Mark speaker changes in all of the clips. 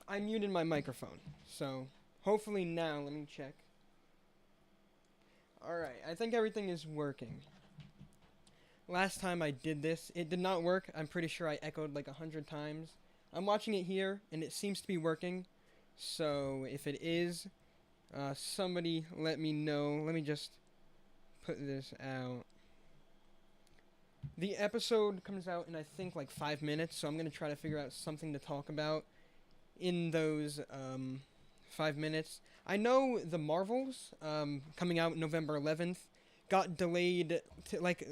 Speaker 1: I muted my microphone, so hopefully now, let me check. Alright, I think everything is working. Last time I did this, it did not work. I'm pretty sure I echoed like 100 times. I'm watching it here, and it seems to be working. So, if it is, somebody let me know. Let me just put this out. The episode comes out in, I think, like 5 minutes, so I'm going to try to figure out something to talk about in those 5 minutes. I know the Marvels, coming out November 11th, got delayed to, like,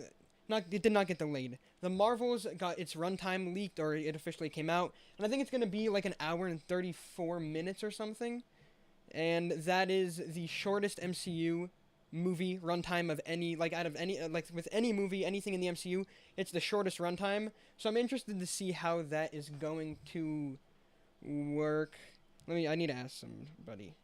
Speaker 1: it did not get delayed. The Marvels got its runtime leaked, or it officially came out, and I think it's going to be like an hour and 34 minutes or something. And that is the shortest MCU movie runtime of any, like, out of any, like, with any movie, anything in the MCU, it's the shortest runtime. So I'm interested to see how that is going to work. I need to ask somebody.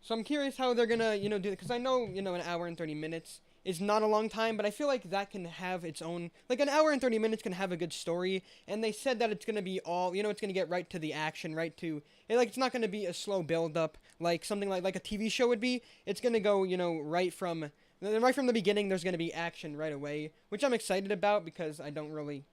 Speaker 1: So I'm curious how they're gonna, do it, because I know, an hour and 30 minutes is not a long time, but I feel like that can have its own, like, an hour and 30 minutes can have a good story, and they said that it's gonna be all, it's gonna get right to the action, right to, it's not gonna be a slow build-up, like something like a TV show would be. It's gonna go, right from the beginning, there's gonna be action right away, which I'm excited about, because I don't really,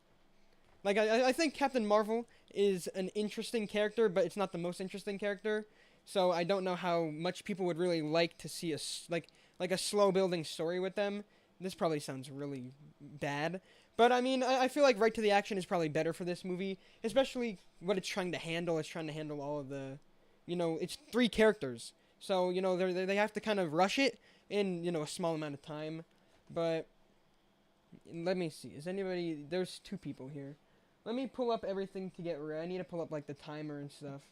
Speaker 1: like, I think Captain Marvel is an interesting character, but it's not the most interesting character. So I don't know how much people would really like to see like a slow building story with them. This probably sounds really bad, but I mean I feel like right to the action is probably better for this movie, especially what it's trying to handle. It's trying to handle all of the, it's 3 characters, so they have to kind of rush it in a small amount of time. But let me see. Is anybody? There's 2 people here. Let me pull up everything to get ready. I need to pull up like the timer and stuff.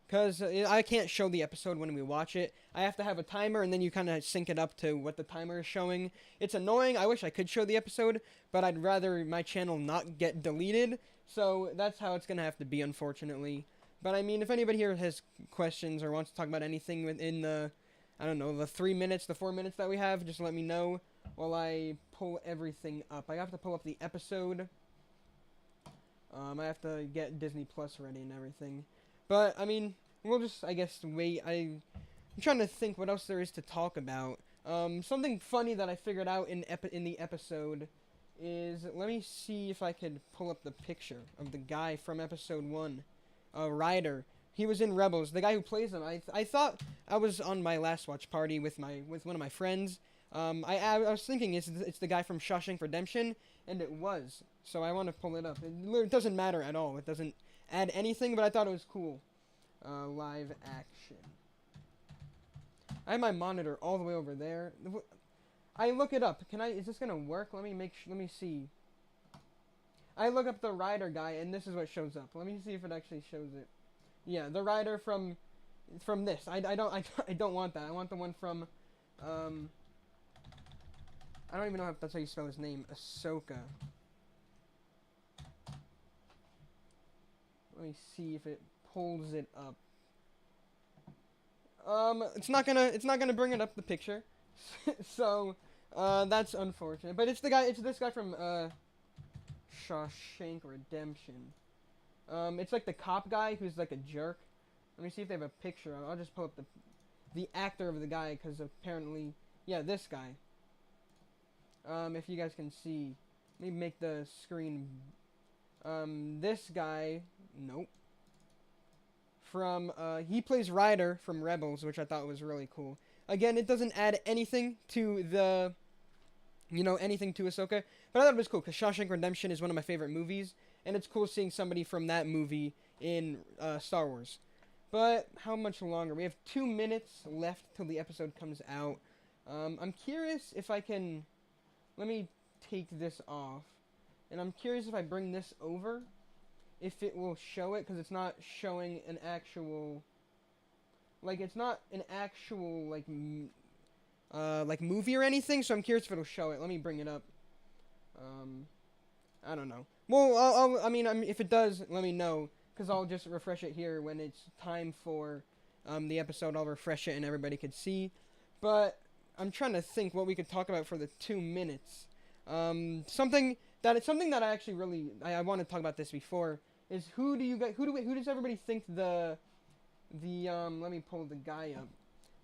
Speaker 1: Because I can't show the episode when we watch it. I have to have a timer, and then you kind of sync it up to what the timer is showing. It's annoying. I wish I could show the episode, but I'd rather my channel not get deleted. So that's how it's going to have to be, unfortunately. But I mean, if anybody here has questions or wants to talk about anything within the, I don't know, the 3 minutes, the 4 minutes that we have, just let me know while I pull everything up. I have to pull up the episode. I have to get Disney Plus ready and everything. But, I mean, we'll just, I guess, wait. I'm trying to think what else there is to talk about. Something funny that I figured out in the episode is, let me see if I could pull up the picture of the guy from episode 1. Ryder. He was in Rebels. The guy who plays him. I thought I was on my last watch party with one of my friends. I was thinking it's the guy from Shawshank Redemption, and it was. So I want to pull it up. It doesn't matter at all. It doesn't add anything, but I thought it was cool. Live action. I have my monitor all the way over there. I look it up. Is this gonna work? Let me see. I look up the Rider guy, and this is what shows up. Let me see if it actually shows it. Yeah, the Rider from this. I don't want that. I want the one from, I don't even know if that's how you spell his name. Ahsoka. Let me see if it pulls it up. It's not gonna bring it up the picture. So, that's unfortunate. But it's this guy from, Shawshank Redemption. It's like the cop guy who's like a jerk. Let me see if they have a picture. I'll just pull up the actor of the guy, because apparently, yeah, this guy. If you guys can see, let me make the screen. This guy, nope. He plays Ryder from Rebels, which I thought was really cool. Again, it doesn't add anything to the, anything to Ahsoka, but I thought it was cool, because Shawshank Redemption is one of my favorite movies, and it's cool seeing somebody from that movie in, Star Wars. But, how much longer? We have 2 minutes left till the episode comes out. I'm curious if I can, let me take this off, and I'm curious if I bring this over, if it will show it, because it's not showing an actual, it's not an actual, like movie or anything, so I'm curious if it'll show it. Let me bring it up. I don't know. Well, if it does, let me know, because I'll just refresh it here when it's time for, the episode. I'll refresh it and everybody could see. But I'm trying to think what we could talk about for the 2 minutes. Something that it's something that I actually really I want to talk about this before is who does everybody think let me pull the guy up.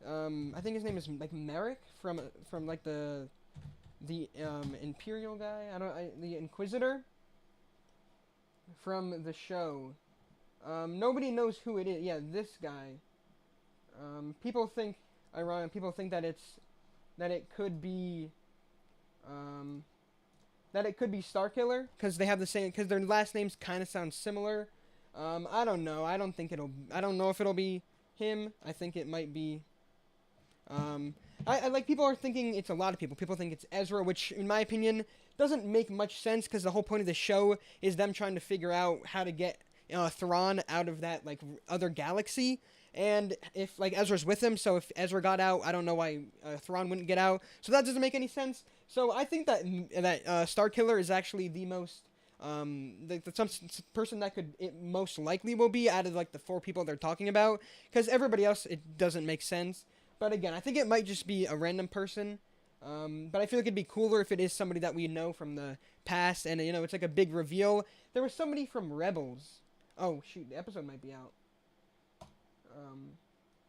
Speaker 1: I think his name is like Merrick from like the Imperial guy. The Inquisitor from the show. Nobody knows who it is. Yeah, this guy. People think People think that it could be Starkiller because they have the same because their last names kind of sound similar. I don't know. I don't know if it'll be him. I think it might be. I like people are thinking it's a lot of people. People think it's Ezra, which in my opinion doesn't make much sense because the whole point of the show is them trying to figure out how to get Thrawn out of that like other galaxy. And if like Ezra's with him, so if Ezra got out, I don't know why Thrawn wouldn't get out. So that doesn't make any sense. So I think that Starkiller is actually the most some person that it most likely will be out of like the 4 people they're talking about, because everybody else it doesn't make sense. But again, I think it might just be a random person. But I feel like it'd be cooler if it is somebody that we know from the past, and it's like a big reveal. There was somebody from Rebels. Oh shoot, the episode might be out.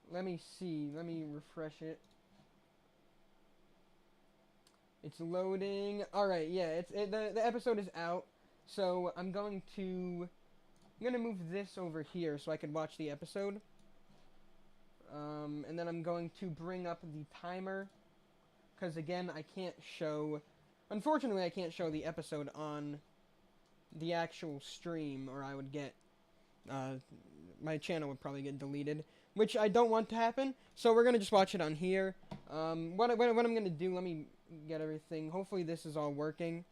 Speaker 1: Let me see. Let me refresh it. It's loading. All right, yeah. The episode is out. So I'm gonna move this over here so I can watch the episode. And then I'm going to bring up the timer, because again, unfortunately I can't show the episode on the actual stream, or I would get, my channel would probably get deleted, which I don't want to happen, so we're going to just watch it on here. What I'm going to do, let me get everything, hopefully this is all working.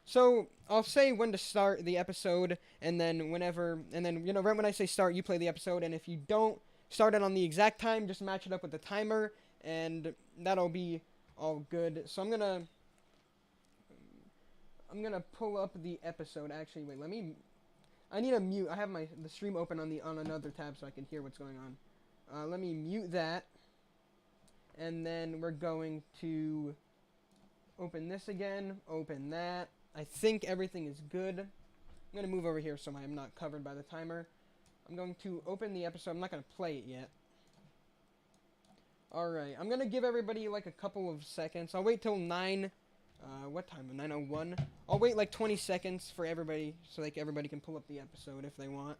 Speaker 1: So I'll say when to start the episode, and then right when I say start, you play the episode, and if you don't start it on the exact time, just match it up with the timer, and that'll be all good. So I'm gonna pull up the episode. Actually, wait, I need to mute. I have the stream open on another tab so I can hear what's going on. Let me mute that, and then we're going to open this again, open that. I think everything is good. I'm gonna move over here so I'm not covered by the timer. I'm going to open the episode. I'm not going to play it yet. Alright, I'm going to give everybody like a couple of seconds. I'll wait till 9, what time? 9:01? I'll wait like 20 seconds for everybody, so like everybody can pull up the episode if they want.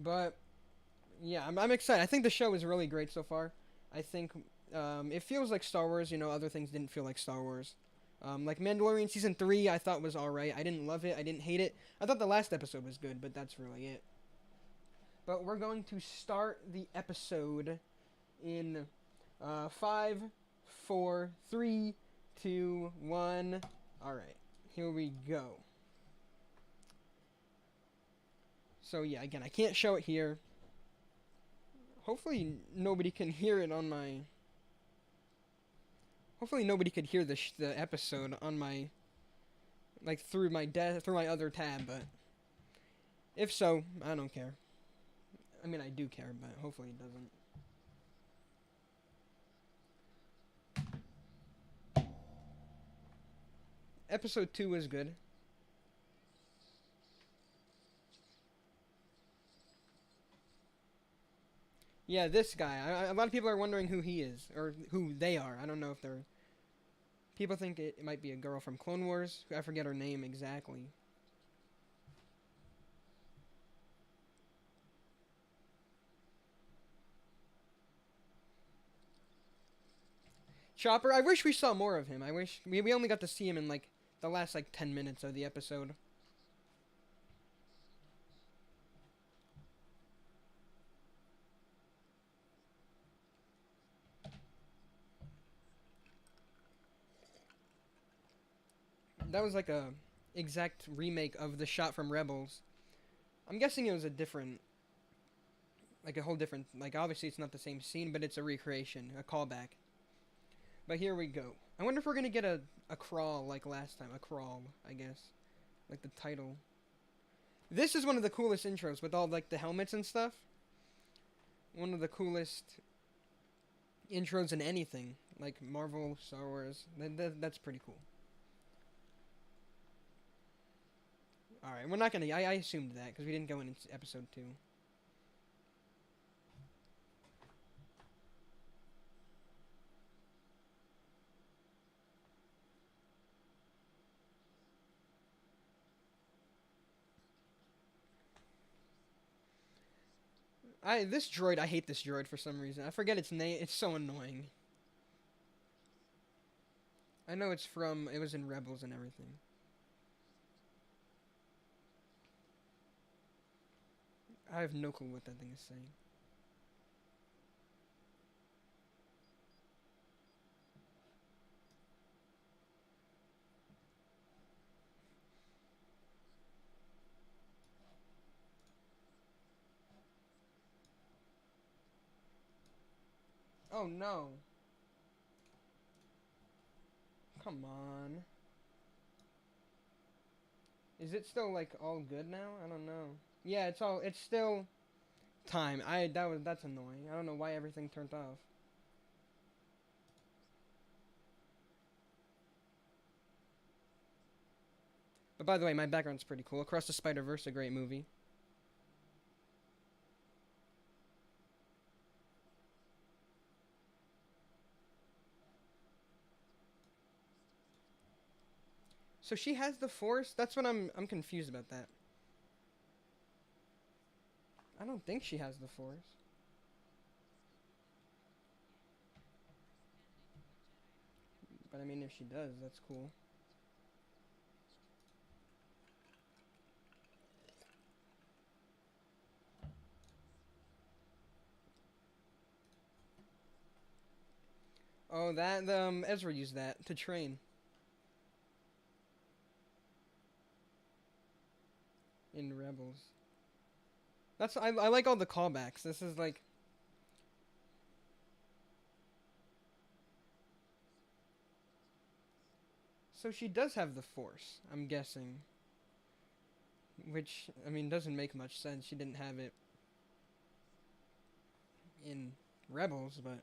Speaker 1: But, yeah, I'm excited. I think the show is really great so far. I think, it feels like Star Wars, other things didn't feel like Star Wars. Like Mandalorian Season 3, I thought was alright. I didn't love it. I didn't hate it. I thought the last episode was good, but that's really it. But we're going to start the episode in 5, 4, 3, 2, 1. Alright, here we go. So yeah, again, I can't show it here. Hopefully nobody can hear it on my... Hopefully nobody could hear the episode on my, like, through my other tab, but if so, I don't care. I mean, I do care, but hopefully it doesn't. Episode 2 was good. Yeah, this guy. A lot of people are wondering who he is, or who they are. I don't know if they're... People think it might be a girl from Clone Wars. I forget her name exactly. Chopper, I wish we saw more of him. I wish... We only got to see him in, like, the last, like, 10 minutes of the episode. That was like a exact remake of the shot from Rebels. I'm guessing it was a different, like a whole different, like obviously it's not the same scene, but it's a recreation, a callback. But here we go. I wonder if we're gonna get a crawl like last time. A crawl, I guess. Like the title. This is one of the coolest intros with all like the helmets and stuff. One of the coolest intros in anything. like Marvel, Star Wars. That's pretty cool. All right, we're not gonna. I assumed that because we didn't go into episode 2. I hate this droid for some reason. I forget its name. It's so annoying. I know it's from. It was in Rebels and everything. I have no clue what that thing is saying. Oh no! Come on. Is it still like all good now? I don't know. Yeah, it's all. It's still time. That's annoying. I don't know why everything turned off. But by the way, my background's pretty cool. Across the Spider Verse, a great movie. So she has the Force. That's what I'm confused about that. I don't think she has the Force. But I mean, if she does, that's cool. Oh, that Ezra used that to train in Rebels. I like all the callbacks. This is like so she does have the Force. I'm guessing. Which I mean doesn't make much sense. She didn't have it in Rebels, but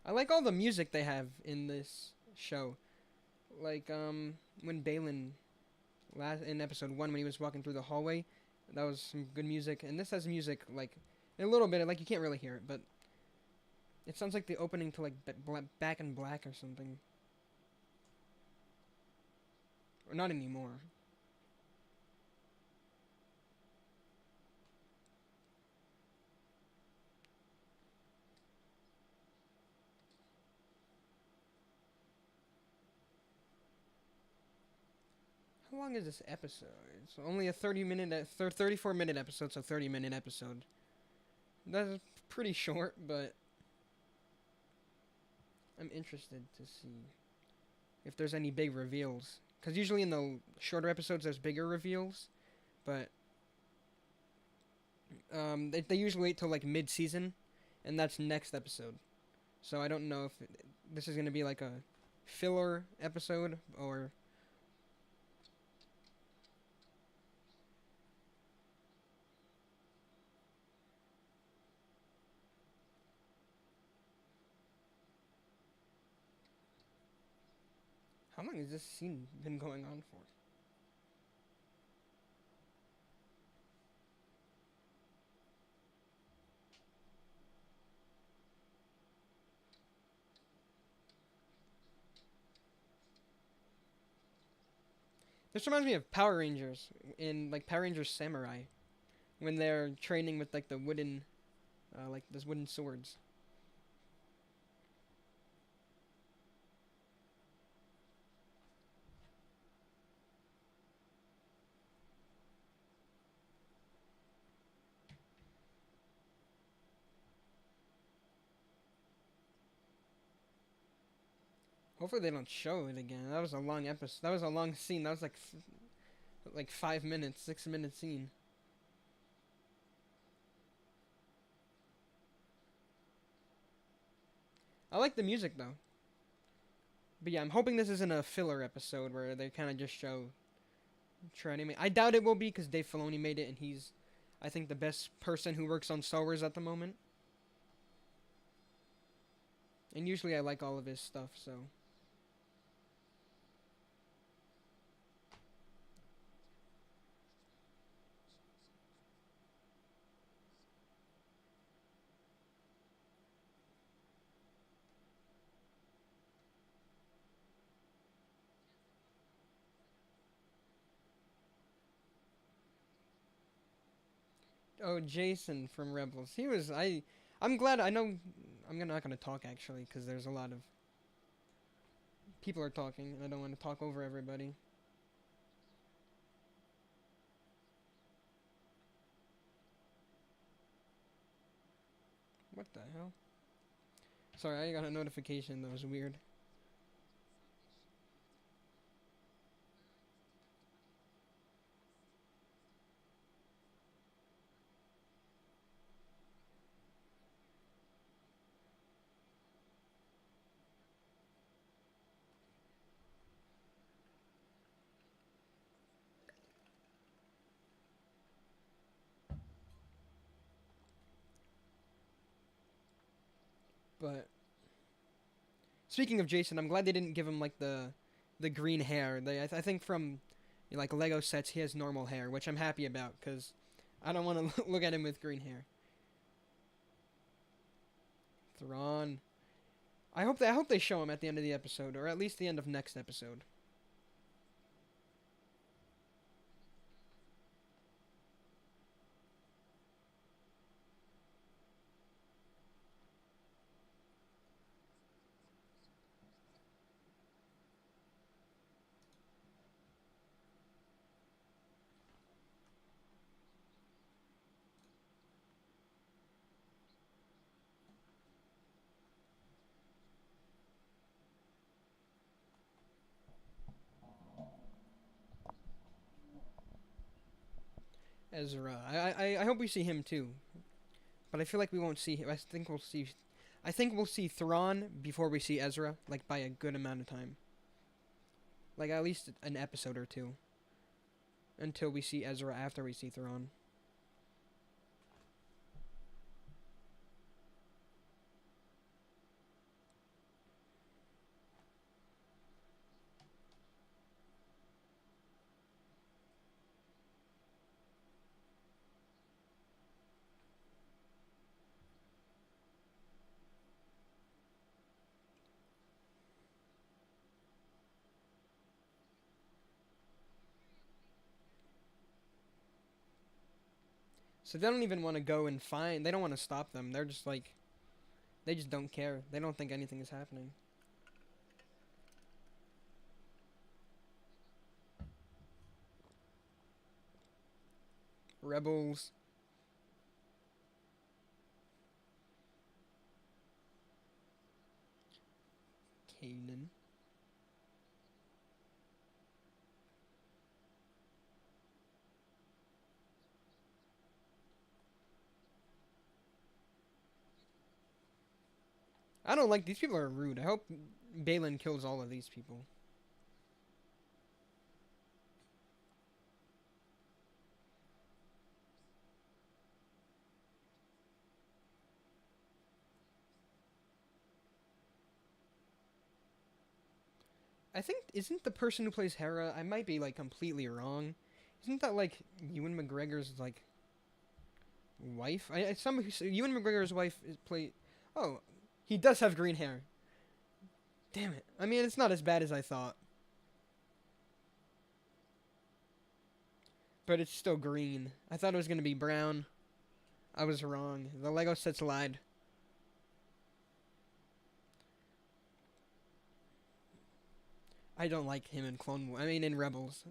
Speaker 1: I like all the music they have in this show. Like when Balin last in episode 1 when he was walking through the hallway, that was some good music. And this has music like a little bit like you can't really hear it, but it sounds like the opening to like Back in Black or something. Or not anymore. How long is this episode? It's only a 34-minute episode, so 30-minute episode. That's pretty short, but I'm interested to see if there's any big reveals. Because usually in the shorter episodes, there's bigger reveals, but they usually wait till like mid-season, and that's next episode. So I don't know if this is gonna be like a filler episode or how long has this scene been going on for? This reminds me of Power Rangers in like Power Rangers Samurai when they're training with like the wooden, like those wooden swords. Hopefully they don't show it again. That was a long episode. That was a long scene. That was like 5 minutes, 6 minute scene. I like the music though. But yeah, I'm hoping this isn't a filler episode where they kind of just show training. I doubt it will be because Dave Filoni made it, and he's, I think, the best person who works on Star Wars at the moment. And usually I like all of his stuff, so. Oh, Jason from Rebels. He was. I'm glad. I know. Not gonna talk actually, because there's a lot of people are talking, and I don't want to talk over everybody. What the hell? Sorry, I got a notification that was weird. But speaking of Jason, I'm glad they didn't give him like the green hair. I think from like Lego sets he has normal hair, which I'm happy about because I don't want to look at him with green hair. Thrawn. I hope they show him at the end of the episode, or at least the end of next episode. Ezra. I hope we see him too, but I feel like we won't see him. I think we'll see Thrawn before we see Ezra, like by a good amount of time. Like at least an episode or two, until we see Ezra after we see Thrawn. So they don't even want to go and find. They don't want to stop them. They're just like, they just don't care. They don't think anything is happening. Rebels. Kanan. I don't like these people are rude. I hope Balin kills all of these people. I think isn't the person who plays Hera? I might be like completely wrong. Isn't that like Ewan McGregor's like wife? Some Ewan McGregor's wife is play. Oh, he does have green hair. Damn it! I mean, it's not as bad as I thought, but it's still green. I thought it was gonna be brown. I was wrong. The Lego sets lied. I don't like him in Clone Wars. I mean, in Rebels.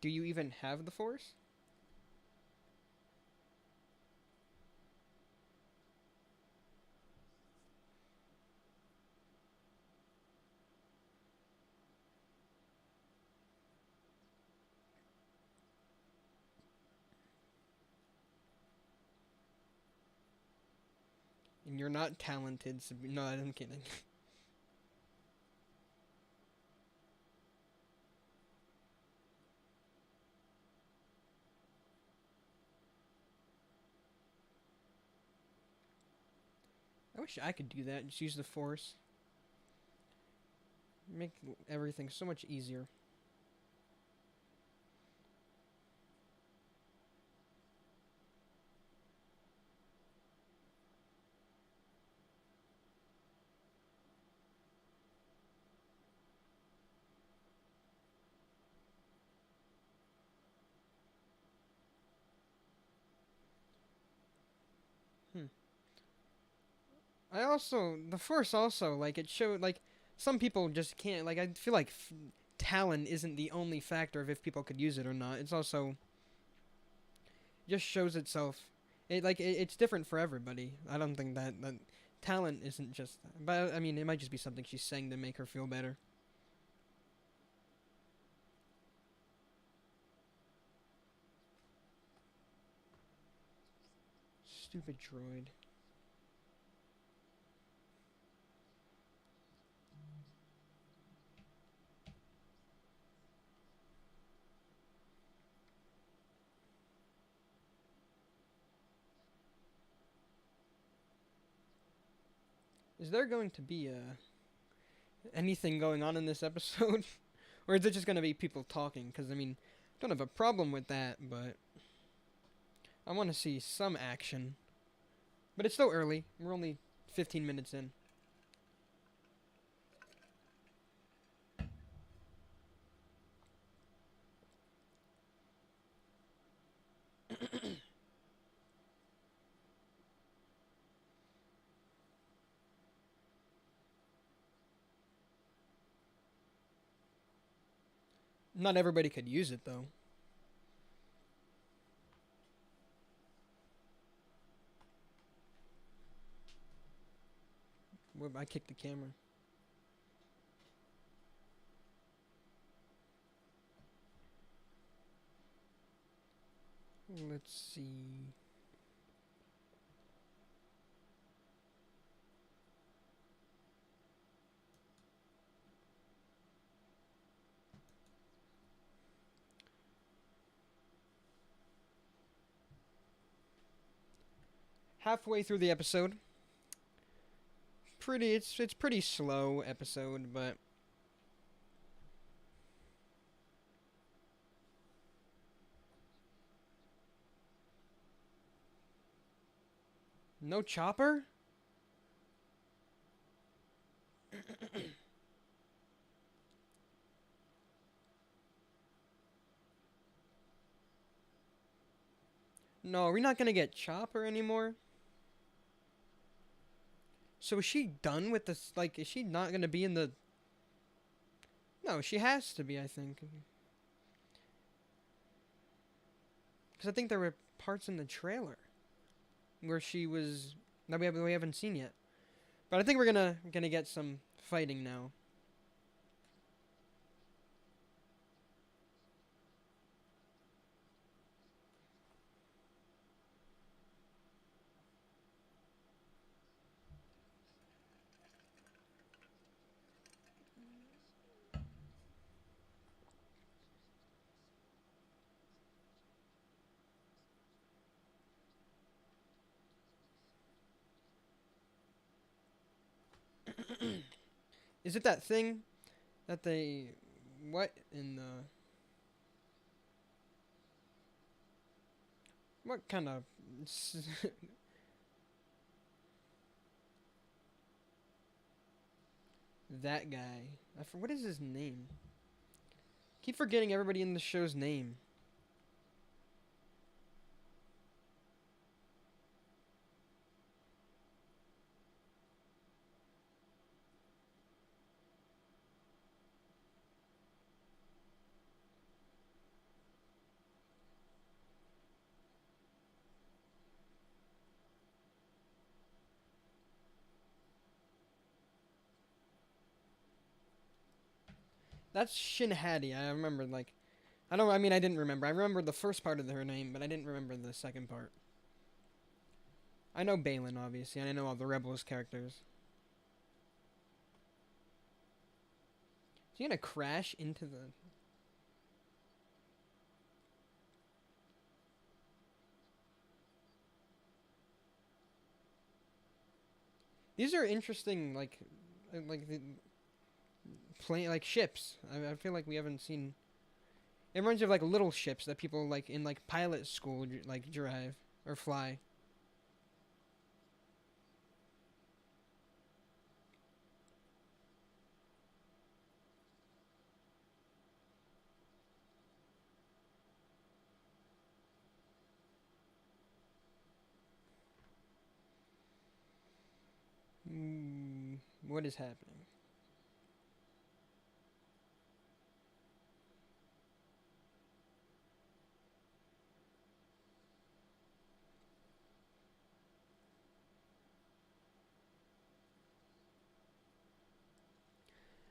Speaker 1: Do you even have the Force? And you're not talented. No, I'm kidding. I wish I could do that. Just use the Force. Make everything so much easier. Hmm. The Force also, like, it showed, like, some people just can't, like, I feel like talent isn't the only factor of if people could use it or not. It's also, just shows itself. It's different for everybody. I don't think that talent isn't just, but, I mean, it might just be something she's saying to make her feel better. Stupid droid. Is there going to be, anything going on in this episode? Or is it just gonna be people talking? Because, I mean, don't have a problem with that, but I want to see some action. But it's still early. We're only 15 minutes in. Not everybody could use it, though. I kicked the camera. Let's see. Halfway through the episode. It's pretty slow episode, but no chopper? No, we're not gonna get chopper anymore. So is she done with this? Like, is she not gonna be in the? No, she has to be. I think. Because I think there were parts in the trailer where she was that we haven't seen yet. But I think we're gonna get some fighting now. Is it that thing that they what in the what kind of that guy? What is his name? Keep forgetting everybody in the show's name. That's Shin Hati. I remember, like, I don't. I mean, I didn't remember. I remember the first part of her name, but I didn't remember the second part. I know Balin, obviously, and I know all the Rebels characters. Is he gonna crash into the? These are interesting, like the plane, like ships. I feel like we haven't seen. It reminds me of like little ships that people like in like pilot school like drive or fly. What is happening?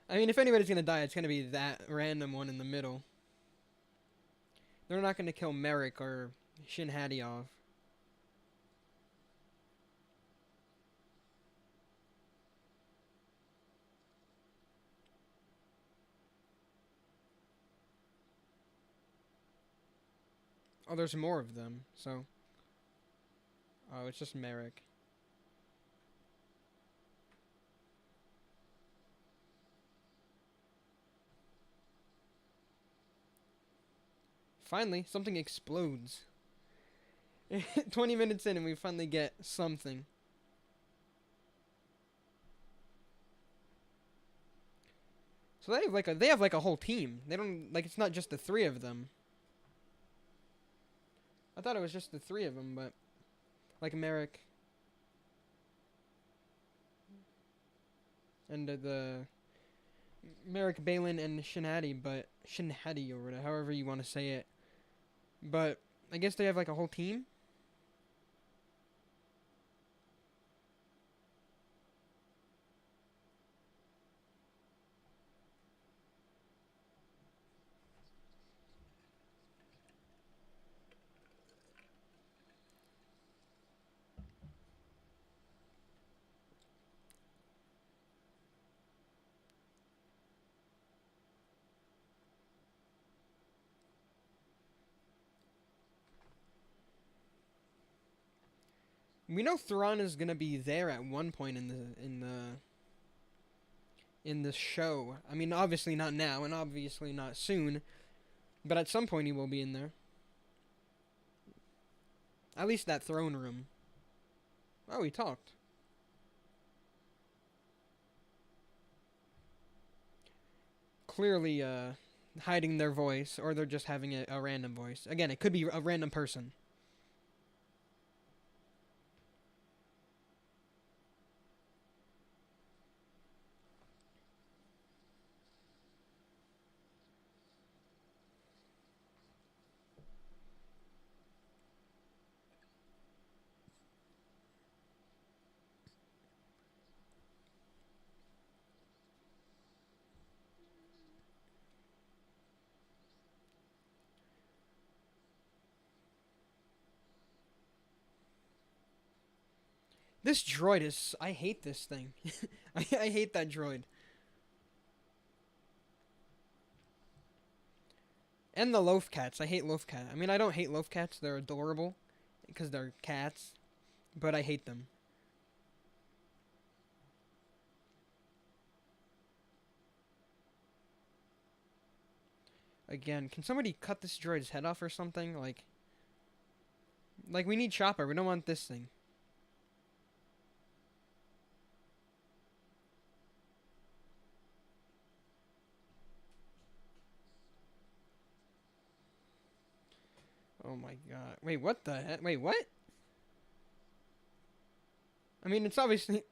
Speaker 1: I mean, if anybody's gonna die, it's gonna be that random one in the middle. They're not gonna kill Merrick or Shin Hati off. Oh, there's more of them. So, oh, it's just Merrick. Finally, something explodes. 20 minutes in, and we finally get something. So they have like a whole team. They don't like it's not just the three of them. I thought it was just the three of them, but like Merrick and the Merrick Balin and Shinhati, but Shinhati or whatever, however you want to say it. But I guess they have like a whole team. We know Thrawn is gonna be there at one point in the show. I mean, obviously not now, and obviously not soon, but at some point he will be in there. At least that throne room. Oh, he talked. Clearly, hiding their voice, or they're just having a random voice. Again, it could be a random person. This droid is. I hate this thing. I hate that droid. And the loaf cats. I hate loaf cat. I mean, I don't hate loaf cats. They're adorable because they're cats, but I hate them. Again, can somebody cut this droid's head off or something? Like we need Chopper. We don't want this thing. Oh my god. Wait, what the heck? Wait, what? I mean, it's obviously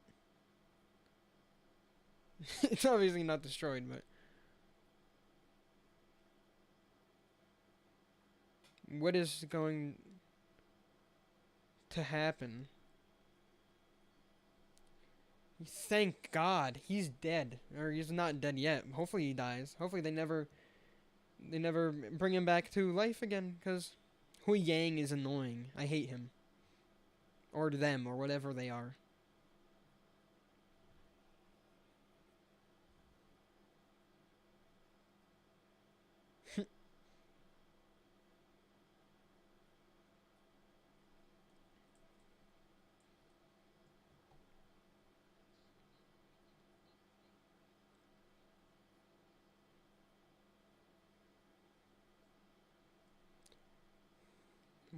Speaker 1: it's obviously not destroyed, but what is going to happen? Thank God he's dead, or he's not dead yet. Hopefully he dies. Hopefully they never bring him back to life again. Cause Hui Yang is annoying. I hate him, or them, or whatever they are.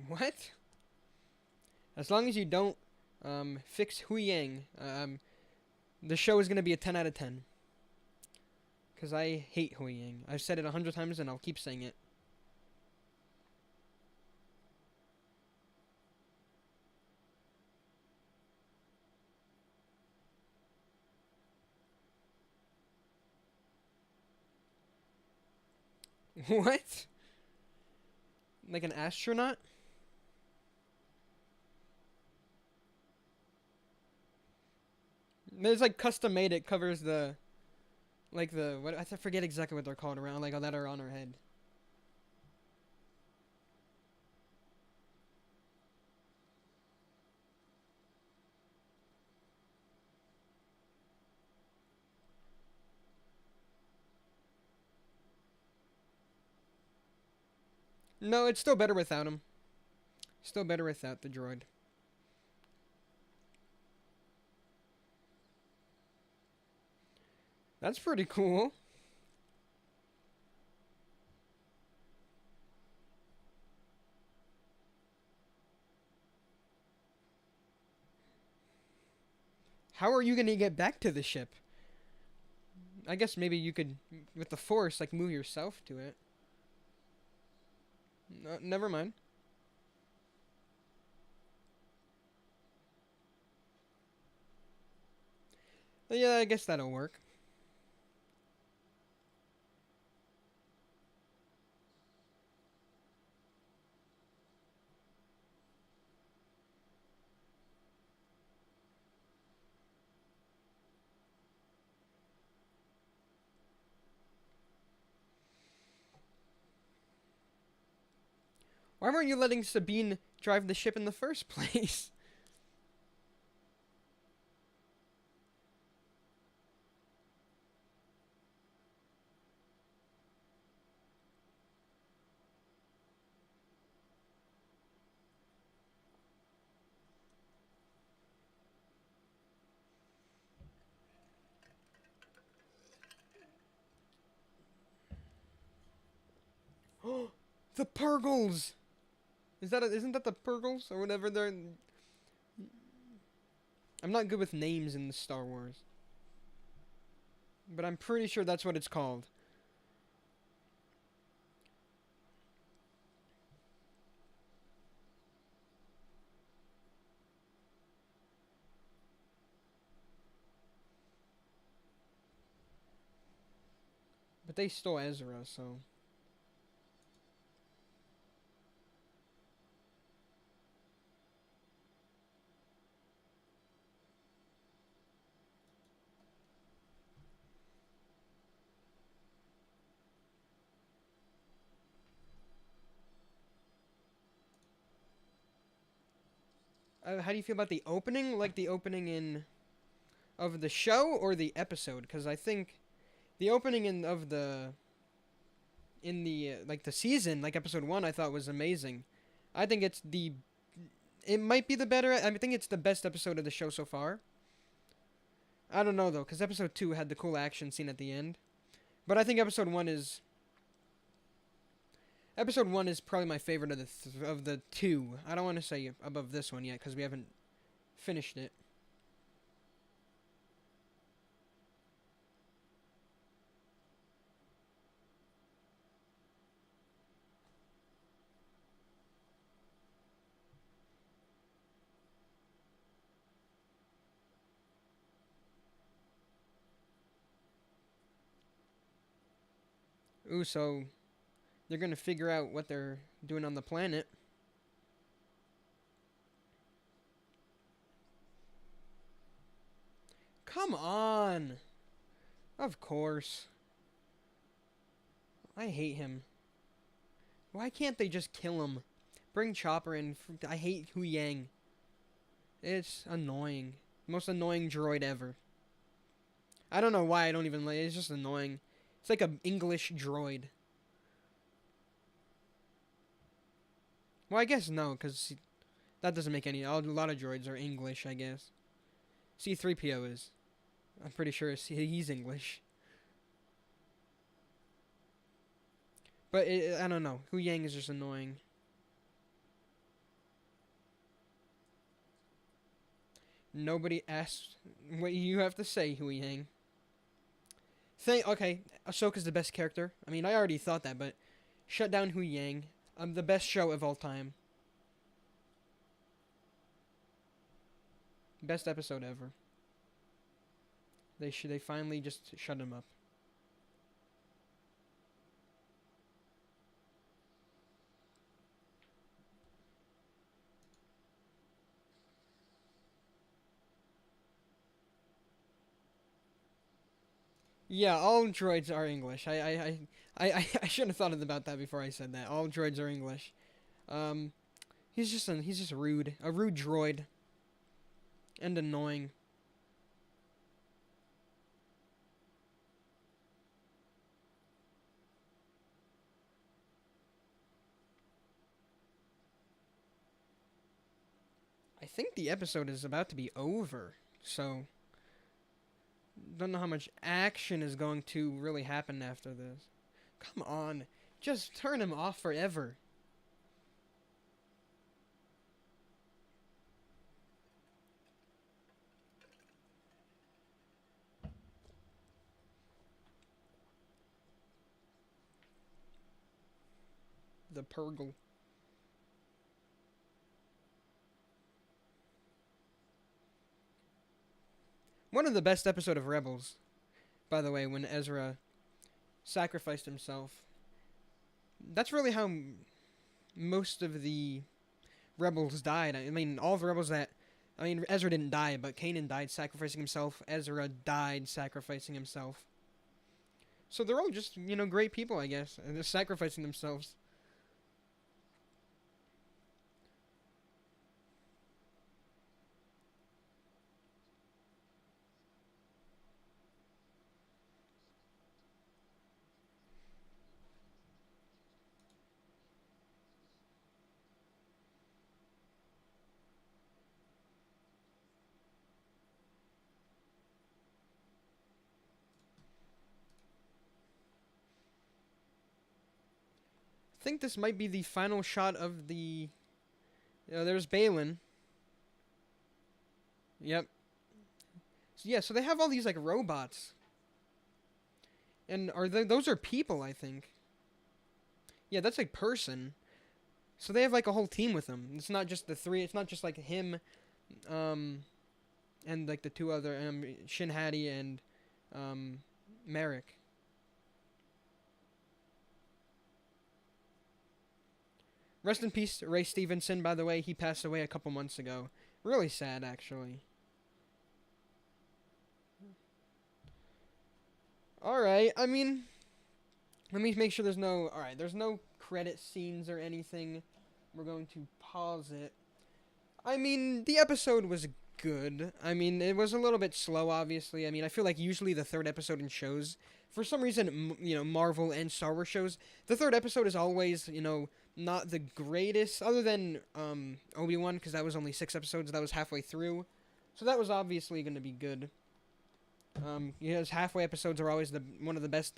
Speaker 1: What? As long as you don't fix Hui Yang, the show is gonna be a 10 out of 10. Cause I hate Hui Yang. I've said it 100 times and I'll keep saying it. What? Like an astronaut? There's like custom made. It covers the like the what I forget exactly what they're called around like that are on her head. No, it's still better without him. Still better without the droid. That's pretty cool. How are you gonna get back to the ship? I guess maybe you could, with the force, like move yourself to it. No, never mind. Yeah, I guess that'll work. Why weren't you letting Sabine drive the ship in the first place? The Purgles! Isn't that the Purgles or whatever they're? I'm not good with names in the Star Wars, but I'm pretty sure that's what it's called. But they stole Ezra, so. How do you feel about the opening? Like the opening in of the show or the episode? Because I think the opening in the like the season, like episode 1, I thought was amazing. I think it might be the better. I think it's the best episode of the show so far. I don't know though, because episode 2 had the cool action scene at the end, but I think episode 1 is probably my favorite of the two. I don't want to say above this one yet because we haven't finished it. Ooh, so they're gonna figure out what they're doing on the planet. Come on. Of course. I hate him. Why can't they just kill him? Bring Chopper in. I hate Hu Yang. It's annoying. Most annoying droid ever. I don't know why I don't even like it. It's just annoying. It's like an English droid. Well, I guess no, because that doesn't make any... A lot of droids are English, I guess. C-3PO is. I'm pretty sure he's English. But I don't know. Hu Yang is just annoying. Nobody asked what you have to say, Hu Yang. Okay, Ahsoka's the best character. I mean, I already thought that, but shut down Hu Yang. The best show of all time. Best episode ever. They finally just shut him up. Yeah, all droids are English. I shouldn't have thought about that before I said that. All droids are English. He's just rude. A rude droid. And annoying. I think the episode is about to be over, so don't know how much action is going to really happen after this. Come on, just turn him off forever. The Purgle. One of the best episode of Rebels, by the way, when Ezra sacrificed himself. That's really how most of the rebels died. I mean, all the rebels that... I mean, Ezra didn't die, but Kanan died sacrificing himself. Ezra died sacrificing himself. So they're all just, great people, I guess. And they're sacrificing themselves. I think this might be the final shot of the... there's Balin. Yep. So, yeah, so they have all these, robots. And those are people, I think. Yeah, that's, person. So they have, a whole team with them. It's not just the three. It's not just, him, and, the two other, Shin Hati and, Merrick. Rest in peace, Ray Stevenson, by the way. He passed away a couple months ago. Really sad, actually. Alright, I mean... Let me make sure there's no... Alright, there's no credit scenes or anything. We're going to pause it. I mean, the episode was good. I mean, it was a little bit slow, obviously. I mean, I feel like usually the third episode in shows... For some reason, Marvel and Star Wars shows, the third episode is always, not the greatest, other than Obi-Wan, because that was only 6 episodes, that was halfway through, so that was obviously going to be good. Halfway episodes are always the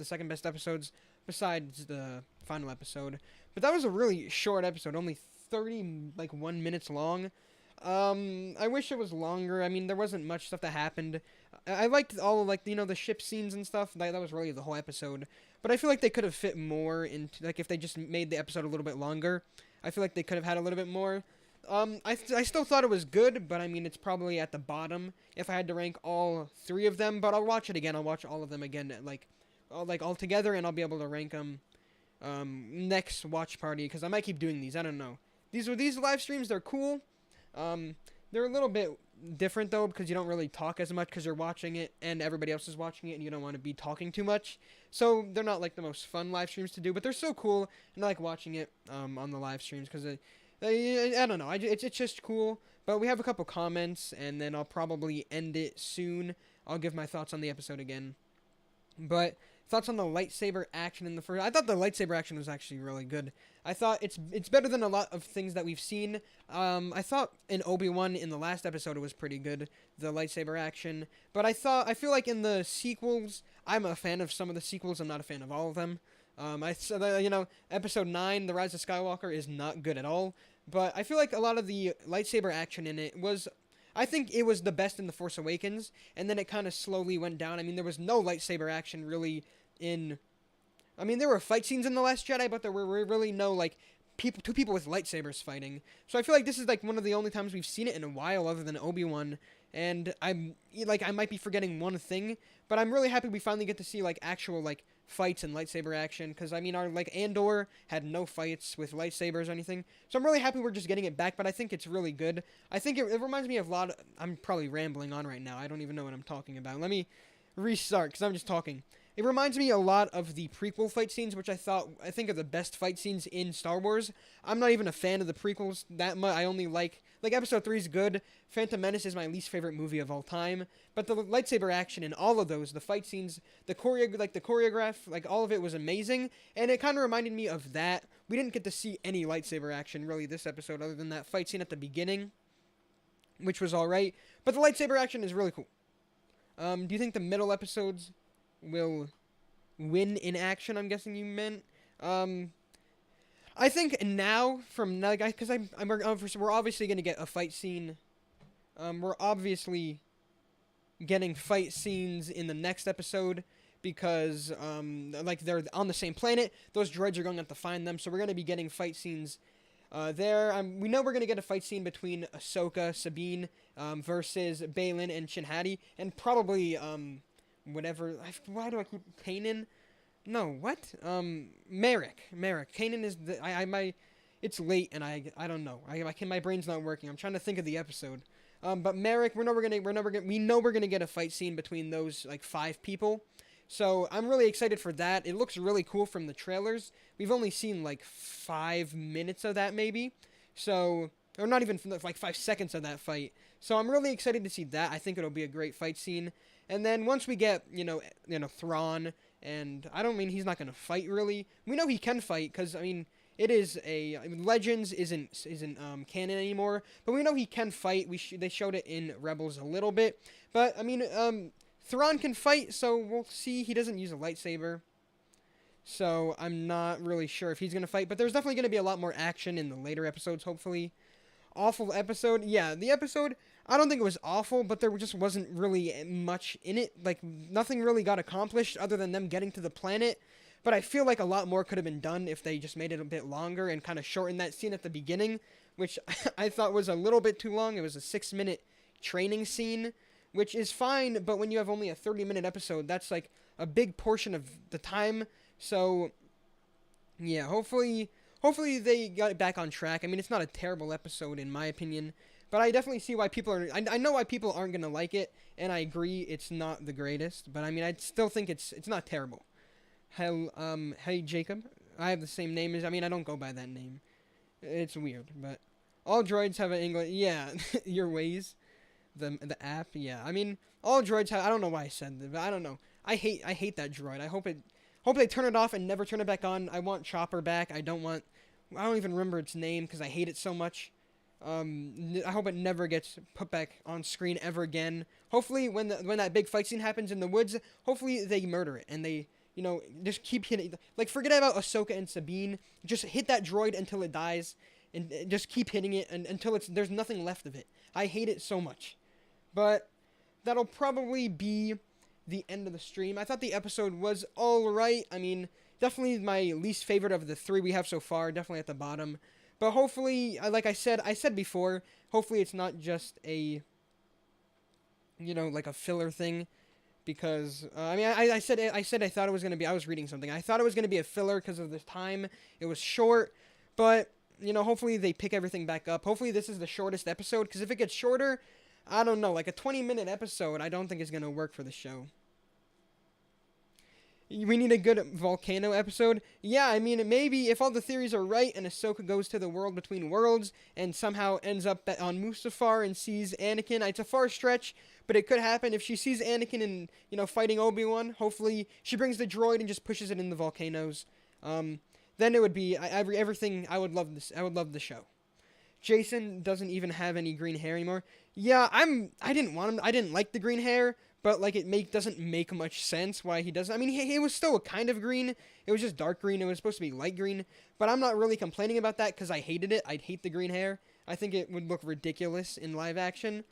Speaker 1: second best episodes, besides the final episode, but that was a really short episode, only 1 minutes long. I wish it was longer. I mean, there wasn't much stuff that happened. I liked all of, the ship scenes and stuff. That was really the whole episode. But I feel like they could have fit more into, if they just made the episode a little bit longer. I feel like they could have had a little bit more. I still thought it was good, but I mean, it's probably at the bottom if I had to rank all 3 of them. But I'll watch it again. I'll watch all of them again, all together, and I'll be able to rank them next watch party, because I might keep doing these. I don't know. These live streams, they're cool. They're a little bit different though because you don't really talk as much because you're watching it and everybody else is watching it and you don't want to be talking too much. So they're not like the most fun live streams to do, but they're so cool and I like watching it on the live streams because I don't know, it's just cool. But we have a couple comments and then I'll probably end it soon. I'll give my thoughts on the episode again. But thoughts on the lightsaber action in the first. I thought the lightsaber action was actually really good. I thought it's better than a lot of things that we've seen. I thought in Obi-Wan in the last episode it was pretty good, the lightsaber action. But I feel like in the sequels, I'm a fan of some of the sequels. I'm not a fan of all of them. Episode 9, The Rise of Skywalker, is not good at all. But I feel like a lot of the lightsaber action in it was, I think it was the best in The Force Awakens, and then it kind of slowly went down. I mean, there was no lightsaber action really in... I mean, there were fight scenes in The Last Jedi, but there were really no, like, two people with lightsabers fighting. So I feel like this is, like, one of the only times we've seen it in a while other than Obi-Wan, and I might be forgetting one thing, but I'm really happy we finally get to see, like, actual, like, fights and lightsaber action, because, I mean, Andor had no fights with lightsabers or anything, so I'm really happy we're just getting it back, but I think it's really good. I think it reminds me of a lot of... I'm probably rambling on right now, I don't even know what I'm talking about. Let me restart, because I'm just talking. It reminds me a lot of the prequel fight scenes, which I think are the best fight scenes in Star Wars. I'm not even a fan of the prequels that much. I only like Episode 3 is good. Phantom Menace is my least favorite movie of all time. But the lightsaber action in all of those, the fight scenes, the choreograph, like all of it was amazing. And it kind of reminded me of that. We didn't get to see any lightsaber action really this episode, other than that fight scene at the beginning, which was alright. But the lightsaber action is really cool. Do you think the middle episodes will win in action? I'm guessing you meant. I think now because we're obviously gonna get a fight scene. We're obviously getting fight scenes in the next episode because they're on the same planet. Those droids are going to have to find them, so we're gonna be getting fight scenes there. We know we're gonna get a fight scene between Ahsoka, Sabine, versus Baylan and Shin-Hati, and probably whatever. Why do I keep Kanan? No, what? Merrick. Kanan is the it's late and I don't know. My brain's not working. I'm trying to think of the episode. But Merrick, we know we're gonna get a fight scene between those like 5 people. So I'm really excited for that. It looks really cool from the trailers. We've only seen like 5 minutes of that maybe. So, or not even like 5 seconds of that fight. So I'm really excited to see that. I think it'll be a great fight scene. And then once we get, Thrawn, and I don't mean he's not going to fight really. We know he can fight because, Legends isn't canon anymore, but we know he can fight. They showed it in Rebels a little bit. But, Thrawn can fight, so we'll see. He doesn't use a lightsaber. So I'm not really sure if he's going to fight, but there's definitely going to be a lot more action in the later episodes, hopefully. Awful episode. Yeah, the episode, I don't think it was awful, but there just wasn't really much in it. Like, nothing really got accomplished other than them getting to the planet. But I feel like a lot more could have been done if they just made it a bit longer and kind of shortened that scene at the beginning, which I thought was a little bit too long. It was a 6-minute training scene, which is fine, but when you have only a 30-minute episode, that's like a big portion of the time. So, yeah, hopefully they got it back on track. I mean, it's not a terrible episode in my opinion, but I definitely see why people are... I know why people aren't going to like it, and I agree it's not the greatest, but I mean, I still think it's not terrible. Hey, Jacob. I have the same name as... I mean, I don't go by that name. It's weird, but... All droids have an English... Yeah, your ways. The app, yeah. I mean, all droids have... I don't know why I said that, but I don't know. I hate that droid. I hope they turn it off and never turn it back on. I want Chopper back. I don't even remember its name because I hate it so much. I hope it never gets put back on screen ever again. Hopefully, when that big fight scene happens in the woods, hopefully they murder it and they, just keep hitting. Like, forget about Ahsoka and Sabine. Just hit that droid until it dies, and just keep hitting it until there's nothing left of it. I hate it so much. But that'll probably be the end of the stream. I thought the episode was alright. I mean, definitely my least favorite of the 3 we have so far. Definitely at the bottom. But hopefully, like I said before, hopefully it's not just a, like a filler thing. Because, I said I thought it was going to be, I was reading something. I thought it was going to be a filler because of the time. It was short. But hopefully they pick everything back up. Hopefully this is the shortest episode, because if it gets shorter, I don't know, like a 20-minute episode, I don't think is going to work for the show. We need a good volcano episode. Yeah, I mean, maybe if all the theories are right and Ahsoka goes to the world between worlds and somehow ends up on Mustafar and sees Anakin, it's a far stretch, but it could happen. If she sees Anakin and, fighting Obi-Wan, hopefully she brings the droid and just pushes it in the volcanoes. Then it would be everything. I would love this. I would love the show. Jason doesn't even have any green hair anymore. Yeah, I didn't want him. I didn't like the green hair, but like doesn't make much sense why he doesn't. I mean, he was still a kind of green. It was just dark green. It was supposed to be light green, but I'm not really complaining about that because I hated it. I'd hate the green hair. I think it would look ridiculous in live action.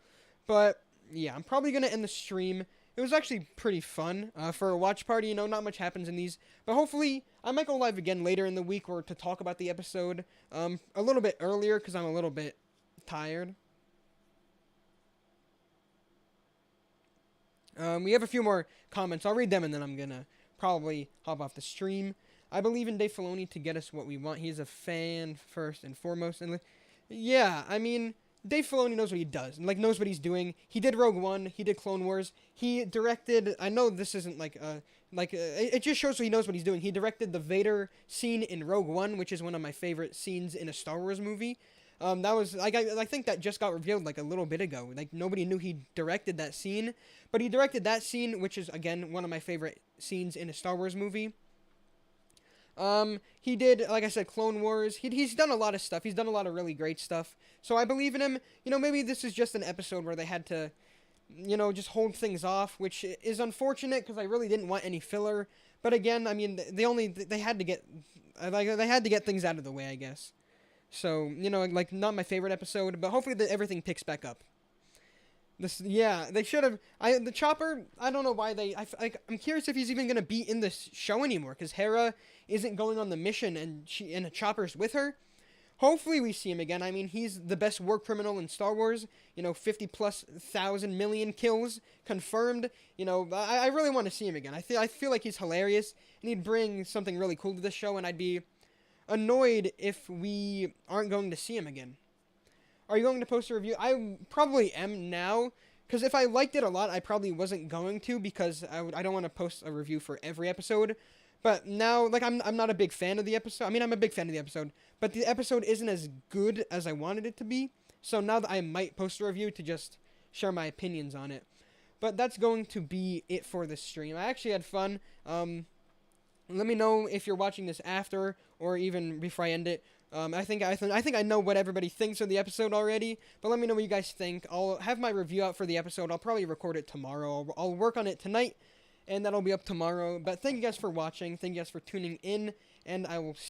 Speaker 1: But yeah, I'm probably gonna end the stream. It was actually pretty fun for a watch party. Not much happens in these, but hopefully I might go live again later in the week or to talk about the episode a little bit earlier because I'm a little bit tired. We have a few more comments. I'll read them and then I'm gonna probably hop off the stream. I believe in Dave Filoni to get us what we want. He's a fan first and foremost. And yeah, I mean, Dave Filoni knows what he does and knows what he's doing. He did Rogue One. He did Clone Wars. He directed. I know this isn't it just shows he knows what he's doing. He directed the Vader scene in Rogue One, which is one of my favorite scenes in a Star Wars movie. That was I think that just got revealed a little bit ago. Nobody knew he directed that scene, but he directed that scene, which is again one of my favorite scenes in a Star Wars movie. He did, like I said, Clone Wars. He's done a lot of stuff. He's done a lot of really great stuff. So I believe in him. Maybe this is just an episode where they had to, just hold things off, which is unfortunate because I really didn't want any filler. But again, I mean, they had to get, they had to get things out of the way, I guess. So, not my favorite episode, but hopefully everything picks back up. They should have. The Chopper. I don't know why I'm curious if he's even gonna be in this show anymore, because Hera isn't going on the mission, and a Chopper's with her. Hopefully we see him again. I mean, he's the best war criminal in Star Wars. 50,000 million kills confirmed. I really want to see him again. I feel like he's hilarious, and he'd bring something really cool to the show, and I'd be annoyed if we aren't going to see him again. Are you going to post a review? I probably am now, because if I liked it a lot, I probably wasn't going to, because I don't want to post a review for every episode. But now, I'm not a big fan of the episode. I mean, I'm a big fan of the episode, but the episode isn't as good as I wanted it to be. So now that I might post a review to just share my opinions on it. But that's going to be it for this stream. I actually had fun. Let me know if you're watching this after or even before I end it. I think I know what everybody thinks of the episode already, but let me know what you guys think. I'll have my review out for the episode. I'll probably record it tomorrow. I'll work on it tonight, and that'll be up tomorrow. But thank you guys for watching. Thank you guys for tuning in, and I will